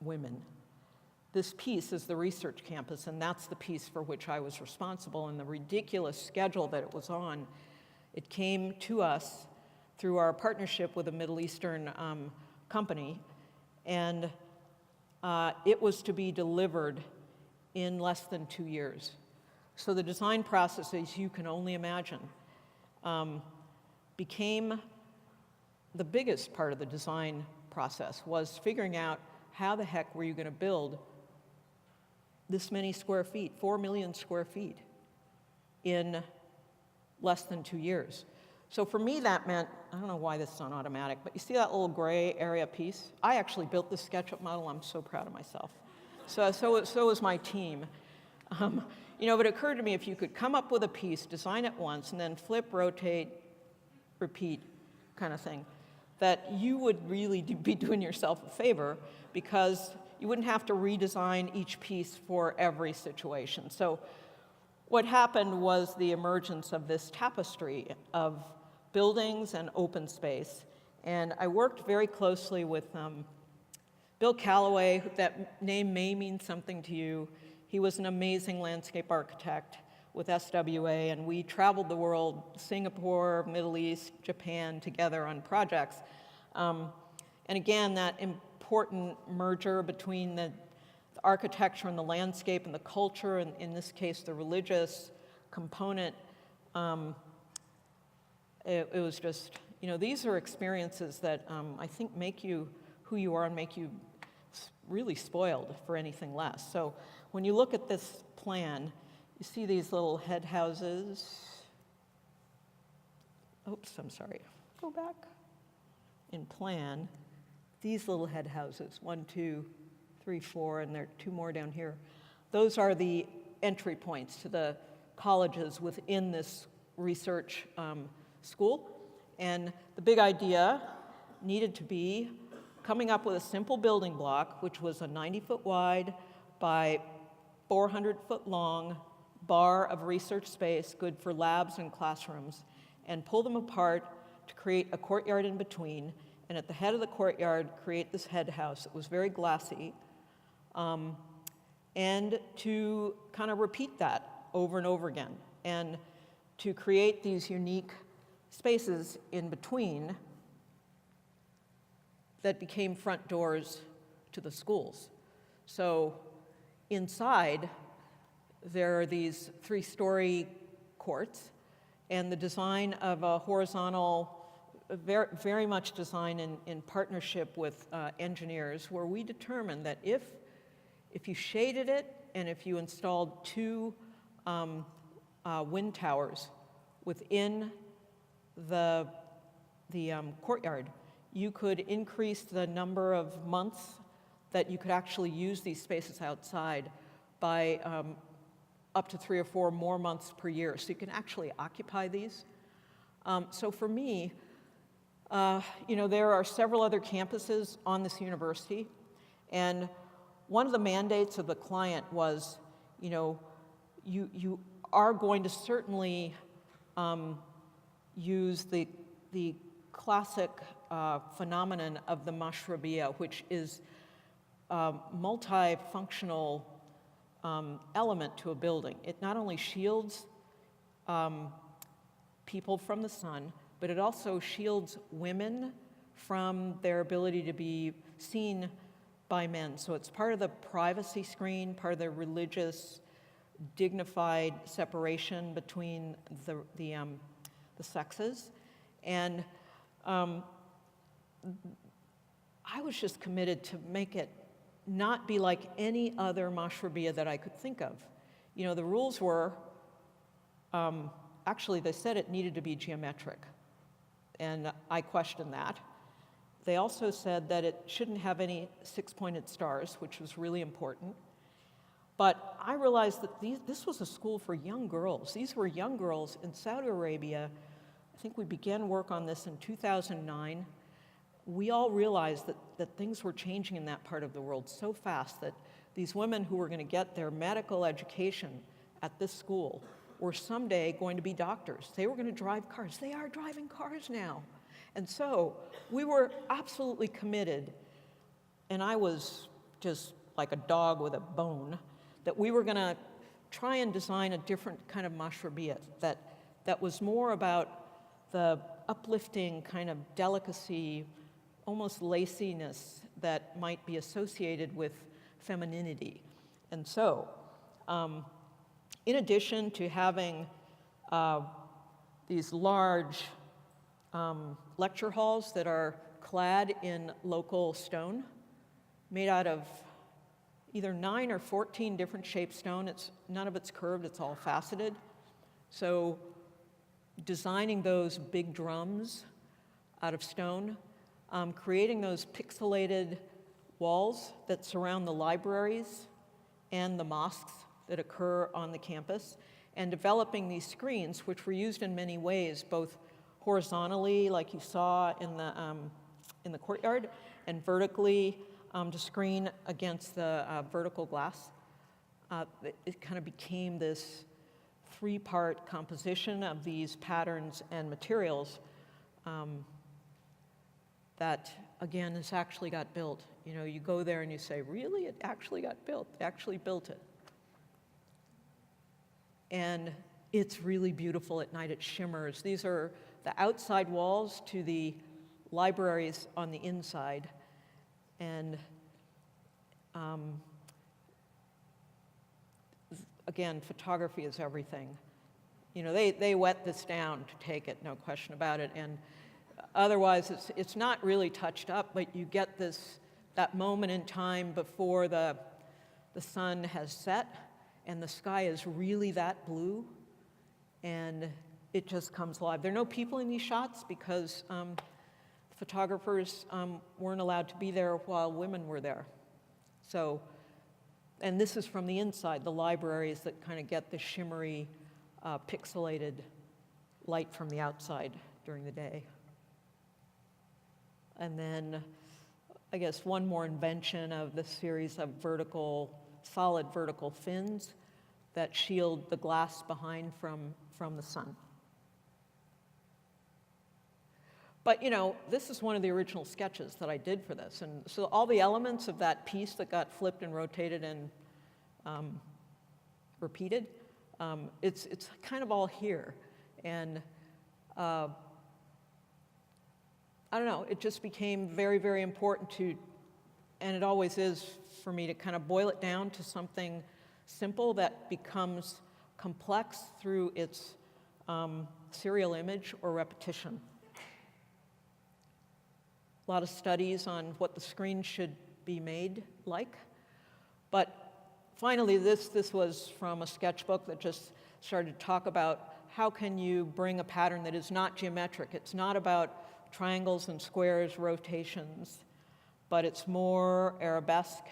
women. This piece is the research campus, and that's the piece for which I was responsible. And the ridiculous schedule that it was on, it came to us through our partnership with a Middle Eastern company, and it was to be delivered in less than 2 years. So the design process, as you can only imagine, became the biggest part of the design process, was figuring out how the heck were you going to build this many square feet, 4 million square feet, in less than 2 years. So for me, that meant, I don't know why this is on automatic, but you see that little gray area piece? I actually built this SketchUp model. I'm so proud of myself. So was my team. You know, but it occurred to me, if you could come up with a piece, design it once, and then flip, rotate, repeat kind of thing, that you would really be doing yourself a favor, because you wouldn't have to redesign each piece for every situation. So what happened was the emergence of this tapestry of buildings and open space. And I worked very closely with Bill Calloway. That name may mean something to you. He was an amazing landscape architect with SWA, and we traveled the world, Singapore, Middle East, Japan, together on projects. And again, that important merger between the architecture and the landscape and the culture, and in this case, the religious component. It was just, these are experiences that I think make you who you are and make you really spoiled for anything less. So when you look at this plan, you see these little head houses. Oops, I'm sorry. Go back. In plan, these little head houses, 1, 2, 3, 4, and there are 2 more down here. Those are the entry points to the colleges within this research school. And the big idea needed to be coming up with a simple building block, which was a 90-foot wide by 400-foot long bar of research space, good for labs and classrooms, and pull them apart to create a courtyard in between, and at the head of the courtyard, create this head house that was very glassy, and to kind of repeat that over and over again, and to create these unique spaces in between that became front doors to the schools. So inside, there are these 3-story courts, and the design of a horizontal, very much designed in partnership with engineers, where we determined that if you shaded it and if you installed 2 wind towers within the courtyard, you could increase the number of months that you could actually use these spaces outside by up to 3 or 4 more months per year. So you can actually occupy these. So for me, there are several other campuses on this university, and one of the mandates of the client was, you are going to certainly use the classic phenomenon of the mashrabiyah, which is a multifunctional element to a building. It not only shields people from the sun, but it also shields women from their ability to be seen by men. So it's part of the privacy screen, part of the religious, dignified separation between the sexes. And I was just committed to make it not be like any other mashrabiyah that I could think of. The rules were, actually they said it needed to be geometric, and I questioned that. They also said that it shouldn't have any 6-pointed stars, which was really important. But I realized that this was a school for young girls. These were young girls in Saudi Arabia. I think we began work on this in 2009. We all realized that things were changing in that part of the world so fast that these women who were going to get their medical education at this school were someday going to be doctors. They were going to drive cars. They are driving cars now. And so we were absolutely committed, and I was just like a dog with a bone, that we were going to try and design a different kind of mashrabiyah that was more about the uplifting kind of delicacy, almost laciness that might be associated with femininity. And so, in addition to having these large lecture halls that are clad in local stone, made out of either 9 or 14 different shaped stone. None of it's curved, it's all faceted. So designing those big drums out of stone, creating those pixelated walls that surround the libraries and the mosques that occur on the campus, and developing these screens, which were used in many ways, both horizontally, like you saw in the courtyard, and vertically to screen against the vertical glass. It kind of became this 3-part composition of these patterns and materials that, again, this actually got built. You go there and you say, really? It actually got built. They actually built it. And it's really beautiful at night. It shimmers. These are the outside walls to the libraries on the inside. And again, photography is everything. You know, they wet this down to take it, no question about it. And otherwise, it's not really touched up, but you get that moment in time before the sun has set and the sky is really that blue, and it just comes alive. There are no people in these shots because photographers weren't allowed to be there while women were there. So, and this is from the inside, the libraries that kind of get the shimmery, pixelated light from the outside during the day. And then, I guess, one more invention of the series of solid vertical fins that shield the glass behind from the sun. But, you know, this is one of the original sketches that I did for this. And so all the elements of that piece that got flipped and rotated and repeated, it's kind of all here. And I don't know, it just became very, very important and it always is for me, to kind of boil it down to something simple that becomes complex through its serial image or repetition. A lot of studies on what the screen should be made like. But finally, this was from a sketchbook that just started to talk about how can you bring a pattern that is not geometric. It's not about triangles and squares, rotations, but it's more arabesque.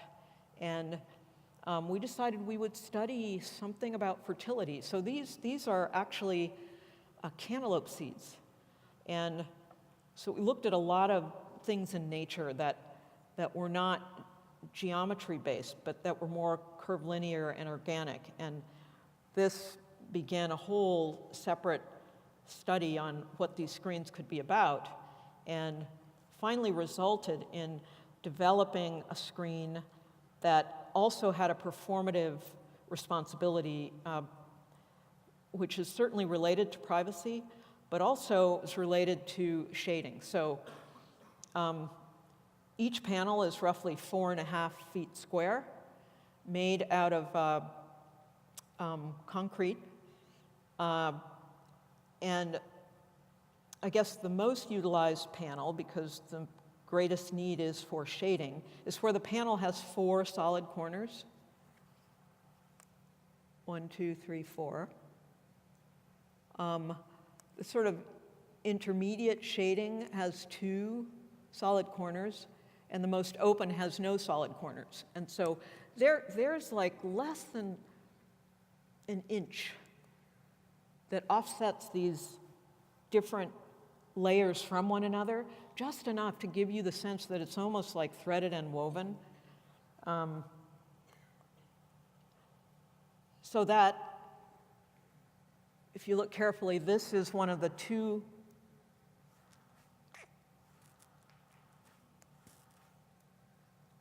And we decided we would study something about fertility. So these are actually cantaloupe seeds. And so we looked at a lot of things in nature that were not geometry-based, but that were more curvilinear and organic. And this began a whole separate study on what these screens could be about, and finally resulted in developing a screen that also had a performative responsibility, which is certainly related to privacy, but also is related to shading. So each panel is roughly 4.5 feet square, made out of concrete. And I guess the most utilized panel, because the greatest need is for shading, is where the panel has 4 solid corners. 1, 2, 3, 4. The sort of intermediate shading has 2 solid corners, and the most open has no solid corners. And so there's like less than an inch that offsets these different layers from one another, just enough to give you the sense that it's almost like threaded and woven. So that, if you look carefully, this is one of the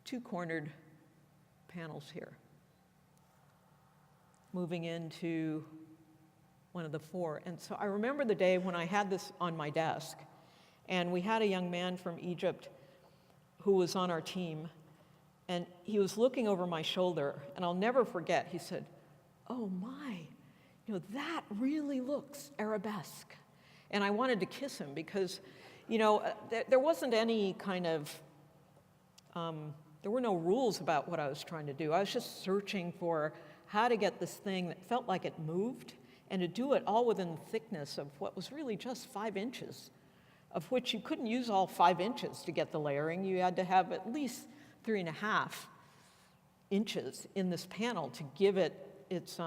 two-cornered panels here, moving into one of the 4. And so I remember the day when I had this on my desk, and we had a young man from Egypt who was on our team, and he was looking over my shoulder, and I'll never forget, he said, "Oh my, you know, that really looks arabesque." And I wanted to kiss him because, you know, there wasn't any kind of, there were no rules about what I was trying to do. I was just searching for how to get this thing that felt like it moved, and to do it all within the thickness of what was really just 5 inches, of which you couldn't use all 5 inches to get the layering. You had to have at least 3.5 inches in this panel to give it its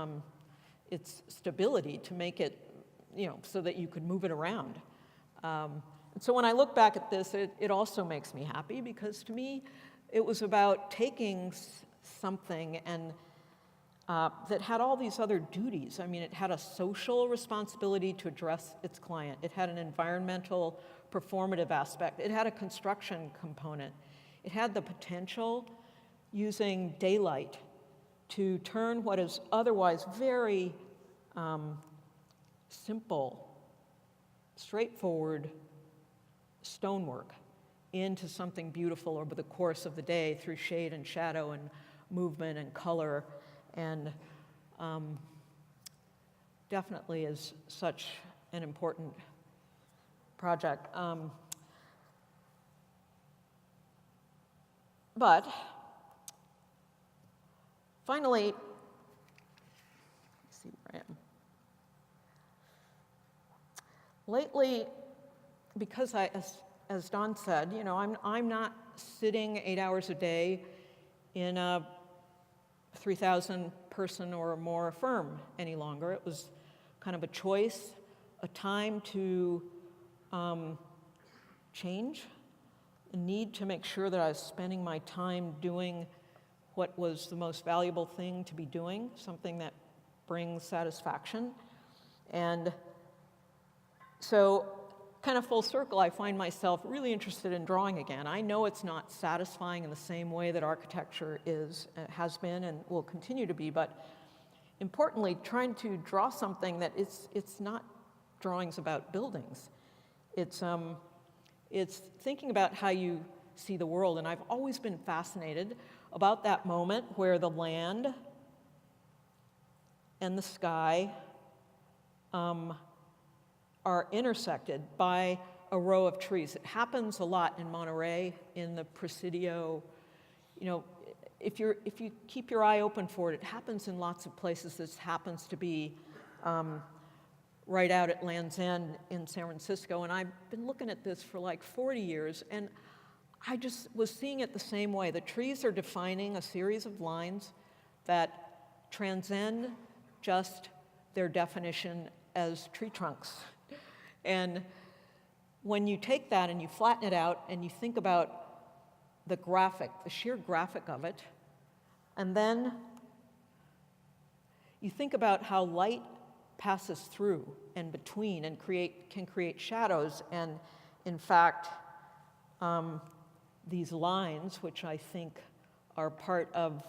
stability, to make it, you know, so that you could move it around. And so when I look back at this, it also makes me happy, because to me, it was about taking something and that had all these other duties. I mean, it had a social responsibility to address its client. It had an environmental, performative aspect. It had a construction component. It had the potential, using daylight, to turn what is otherwise very simple, straightforward stonework into something beautiful over the course of the day through shade and shadow and movement and color, and definitely is such an important project. But finally, let's see where I am. Lately, because as Don said, you know, I'm not sitting 8 hours a day in a 3,000 person or more firm any longer. It was kind of a choice, a time to change, a need to make sure that I was spending my time doing what was the most valuable thing to be doing, something that brings satisfaction. And so, kind of full circle, I find myself really interested in drawing again. I know it's not satisfying in the same way that architecture has been and will continue to be, but importantly, trying to draw something that it's not drawings about buildings. It's thinking about how you see the world, and I've always been fascinated about that moment where the land and the sky are intersected by a row of trees. It happens a lot in Monterey, in the Presidio. You know, if you keep your eye open for it, it happens in lots of places. This happens to be right out at Land's End in San Francisco, and I've been looking at this for like 40 years, and I just was seeing it the same way. The trees are defining a series of lines that transcend just their definition as tree trunks. And when you take that and you flatten it out and you think about the graphic, the sheer graphic of it, and then you think about how light passes through and between and can create shadows, and in fact, these lines, which I think are part of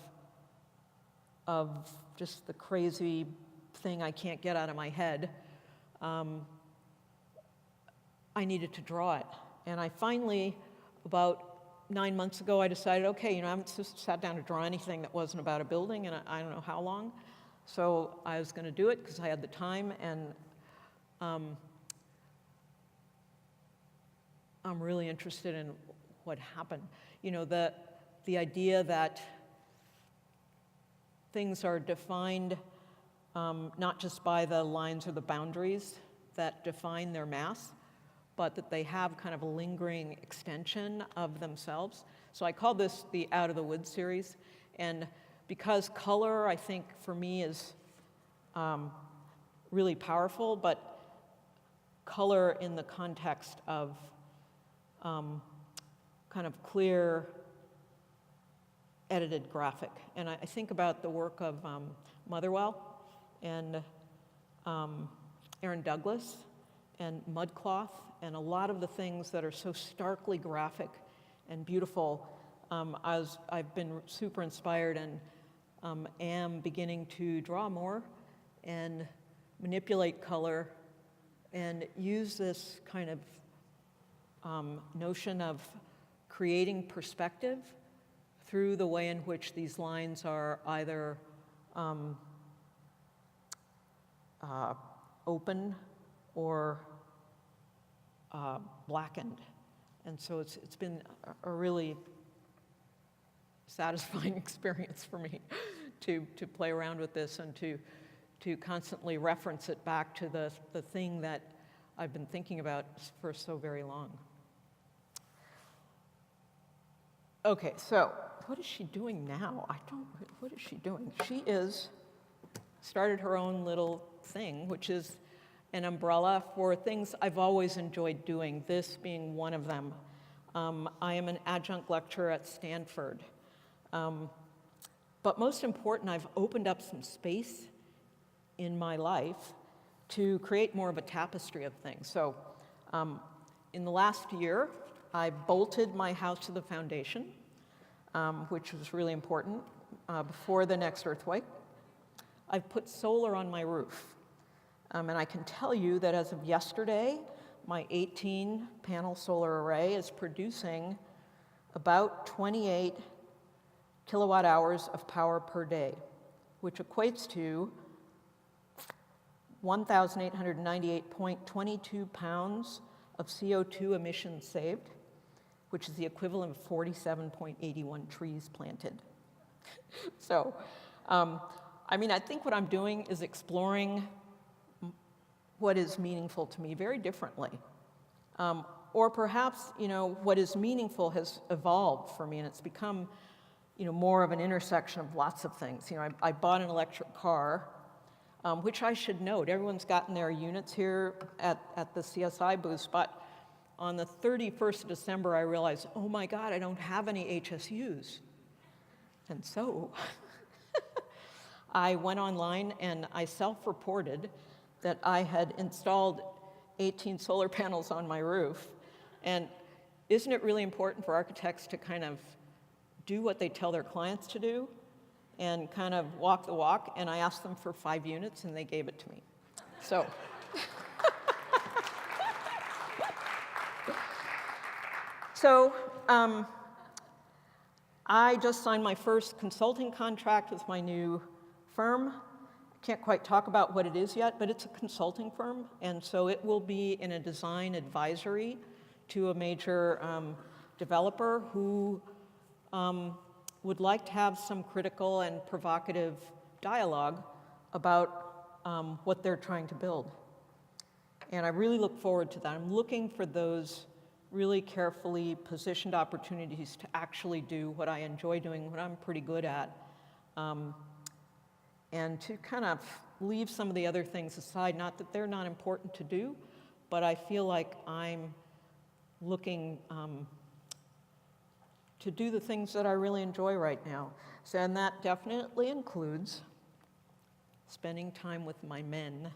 just the crazy thing I can't get out of my head, I needed to draw it. And I finally, about 9 months ago, I decided, okay, you know, I haven't just sat down to draw anything that wasn't about a building in I don't know how long. So I was going to do it because I had the time, and I'm really interested in what happened. You know, the idea that things are defined not just by the lines or the boundaries that define their mass, but that they have kind of a lingering extension of themselves. So I call this the Out of the Woods series, and because color, I think, for me is really powerful, but color in the context of kind of clear, edited graphic. And I think about the work of Motherwell and Aaron Douglas and Mudcloth, and a lot of the things that are so starkly graphic and beautiful. I've been super inspired and am beginning to draw more and manipulate color and use this kind of notion of creating perspective through the way in which these lines are either open or blackened. And so it's been a really satisfying experience for me to play around with this and to constantly reference it back to the thing that I've been thinking about for so very long. Okay, so what is she doing now? What is she doing? She started her own little thing, which is an umbrella for things I've always enjoyed doing, this being one of them. I am an adjunct lecturer at Stanford. But most important, I've opened up some space in my life to create more of a tapestry of things. So in the last year, I bolted my house to the foundation, which was really important before the next earthquake. I've put solar on my roof. And I can tell you that as of yesterday, my 18-panel solar array is producing about 28 kilowatt hours of power per day, which equates to 1,898.22 pounds of CO2 emissions saved, which is the equivalent of 47.81 trees planted. So, I mean, I think what I'm doing is exploring what is meaningful to me very differently. Or perhaps, what is meaningful has evolved for me, and it's become, more of an intersection of lots of things. I bought an electric car, which I should note, everyone's gotten their units here at the CSI booth, but on the 31st of December, I realized, oh my God, I don't have any HSUs. And so I went online and I self-reported that I had installed 18 solar panels on my roof. And isn't it really important for architects to kind of do what they tell their clients to do and kind of walk the walk? And I asked them for 5 units and they gave it to me. So. So I just signed my first consulting contract with my new firm. I can't quite talk about what it is yet, but it's a consulting firm, and so it will be in a design advisory to a major developer who would like to have some critical and provocative dialogue about what they're trying to build. And I really look forward to that. I'm looking for those really carefully positioned opportunities to actually do what I enjoy doing, what I'm pretty good at, and to kind of leave some of the other things aside. Not that they're not important to do, but I feel like I'm looking to do the things that I really enjoy right now. So, and that definitely includes spending time with my men,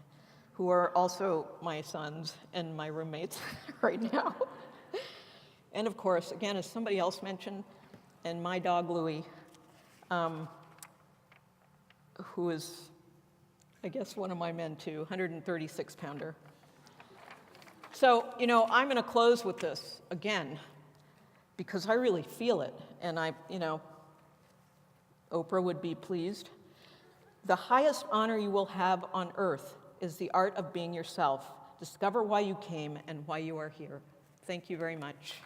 who are also my sons and my roommates right now. And of course, again, as somebody else mentioned, and my dog Louie, who is, I guess, one of my men too, 136-pounder. So, I'm going to close with this again, because I really feel it, and Oprah would be pleased. The highest honor you will have on earth is the art of being yourself. Discover why you came and why you are here. Thank you very much.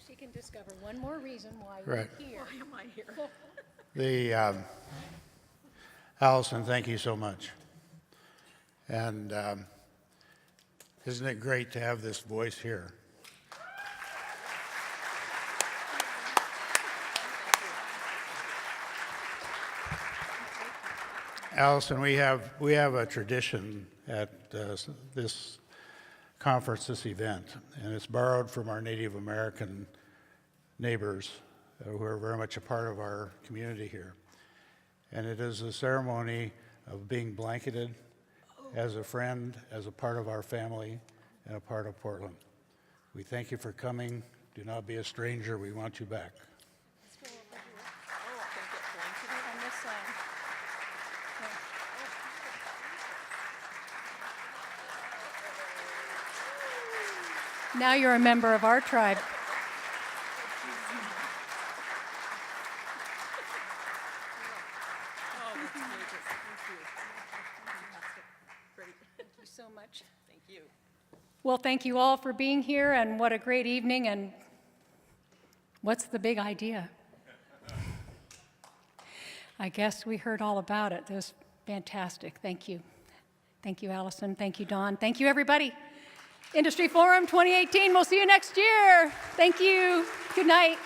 She can discover one more reason why Right. you're here. Why am I here? Allison, thank you so much. And isn't it great to have this voice here? Allison, we have a tradition at this conference, this event, and it's borrowed from our Native American neighbors who are very much a part of our community here. And it is a ceremony of being blanketed as a friend, as a part of our family, and a part of Portland. We thank you for coming. Do not be a stranger. We want you back. Now you're a member of our tribe. Thank you so much. Thank you. Well, thank you all for being here, and what a great evening, and what's the big idea? I guess we heard all about it. It was fantastic. Thank you. Thank you, Allison. Thank you, Dawn. Thank you, everybody. Industry Forum 2018. We'll see you next year. Thank you. Good night.